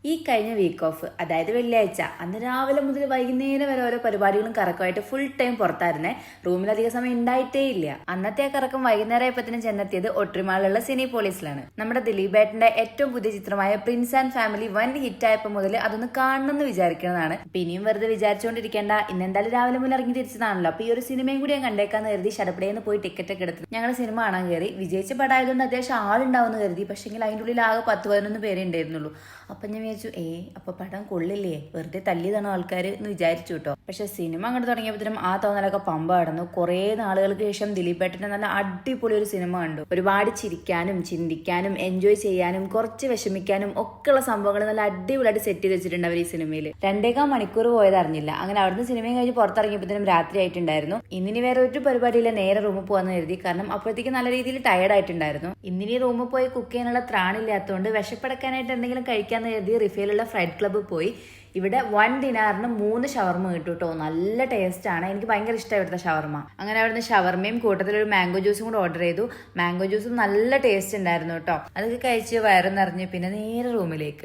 ഈ കഴിഞ്ഞ week of, അതായത് വെള്ളിയാഴ്ച, അന്ന് രാവിലെ മുതൽ വൈകുന്നേരം വരെ ഓരോ പരിപാടികളും കറക്കമായിട്ട് ഫുൾ ടൈം പുറത്തായിരുന്നേ. റൂമിലധികം സമയം ഉണ്ടായിട്ടേ ഇല്ല. അന്നത്തെ ആ കറക്കം വൈകുന്നേരം ആയപ്പത്തിന് ചെന്നെത്തിയത് ഒട്രിമാളിലുള്ള സിനിപോളിസിലാണ്. നമ്മുടെ ദിലീപേട്ടന്റെ ഏറ്റവും പുതിയ ചിത്രമായ പ്രിൻസ് ആൻഡ് ഫാമിലി വൻ ഹിറ്റായപ്പോ മുതൽ അതൊന്ന് കാണണമെന്ന് വിചാരിക്കുന്നതാണ്. ഇനിയും വെറുതെ വിചാരിച്ചുകൊണ്ടിരിക്കേണ്ട, ഇന്നെന്തായാലും രാവിലെ മുതൽ ഇറങ്ങി തിരിച്ചതാണല്ലോ, അപ്പൊ ഈ ഒരു സിനിമയും കൂടി ഞാൻ കണ്ടേക്കാന്ന് കരുതി ഷടപ്പടേന്ന് പോയി ടിക്കറ്റ് ഒക്കെ എടുത്തു ഞങ്ങൾ സിനിമ കാണാൻ കയറി. വിജയിച്ച പടമായതുകൊണ്ട് അത്യാവശ്യം ആളുണ്ടാവുമെന്ന് കരുതി. പക്ഷെങ്കിൽ അതിൻ്റെ ഉള്ളിൽ ആകെ 10-11 പേരെ ഉണ്ടായിരുന്നുള്ളൂ. അപ്പൊ ഞാൻ വിചാരിച്ചു, അപ്പൊ പടം കൊള്ളില്ലേ, വെറുതെ തല്ലിയതാണോ ആൾക്കാർ എന്ന് വിചാരിച്ചു കേട്ടോ. പക്ഷെ സിനിമ അങ്ങോട്ട് തുടങ്ങിയപ്പോഴത്തേനും ആ തോന്നലൊക്കെ പമ്പ കടന്നു. കുറെ നാളുകൾക്ക് ശേഷം ദിലീപേട്ടന്റെ നല്ല അടിപൊളി ഒരു സിനിമ കണ്ടു. ഒരുപാട് ചിരിക്കാനും ചിന്തിക്കാനും എൻജോയ് ചെയ്യാനും കുറച്ച് വിഷമിക്കാനും ഒക്കെയുള്ള സംഭവങ്ങൾ നല്ല അടിപൊളിയായിട്ട് സെറ്റ് ചെയ്ത് വെച്ചിട്ടുണ്ട് അവർ ഈ സിനിമയിൽ. 2.25 മണിക്കൂർ പോയത് അറിഞ്ഞില്ല. അങ്ങനെ അവിടുന്ന് സിനിമയും കഴിഞ്ഞ് പുറത്തിറങ്ങിയപ്പോഴത്തേനും രാത്രി ആയിട്ടുണ്ടായിരുന്നു. ഇന്നിനി വേറെ ഒരു പരിപാടിയില്ല, നേരെ റൂമിൽ പോകാന്ന് കരുതി. കാരണം അപ്പോഴത്തേക്ക് നല്ല രീതിയിൽ ടയർഡ് ആയിട്ടുണ്ടായിരുന്നു. ഇന്നിനി റൂമിൽ പോയി കുക്ക് ചെയ്യാനുള്ള ത്രാണില്ലാത്തതുകൊണ്ട് വിശപ്പടക്കാനായിട്ട് എന്തെങ്കിലും കഴിക്കാന്ന് കരുതി റിഫയിലുള്ള ഫ്രൈഡ് ക്ലബ്ബിൽ പോയി. ഇവിടെ 1 ദിനാറിന് 3 ഷവർമ കിട്ടും കേട്ടോ. നല്ല ടേസ്റ്റ് ആണ്, എനിക്ക് ഭയങ്കര ഇഷ്ടമായി ഇവിടുത്തെ ഷവർമ. അങ്ങനെ അവിടുന്ന് ഷവർമയും കൂട്ടത്തിൽ ഒരു മാംഗോ ജ്യൂസും കൂടെ ഓർഡർ ചെയ്തു. മാംഗോ ജ്യൂസും നല്ല ടേസ്റ്റ് ഉണ്ടായിരുന്നു കേട്ടോ. അതൊക്കെ കഴിച്ച് വയറ് നിറഞ്ഞ് പിന്നെ നേരെ റൂമിലേക്ക്.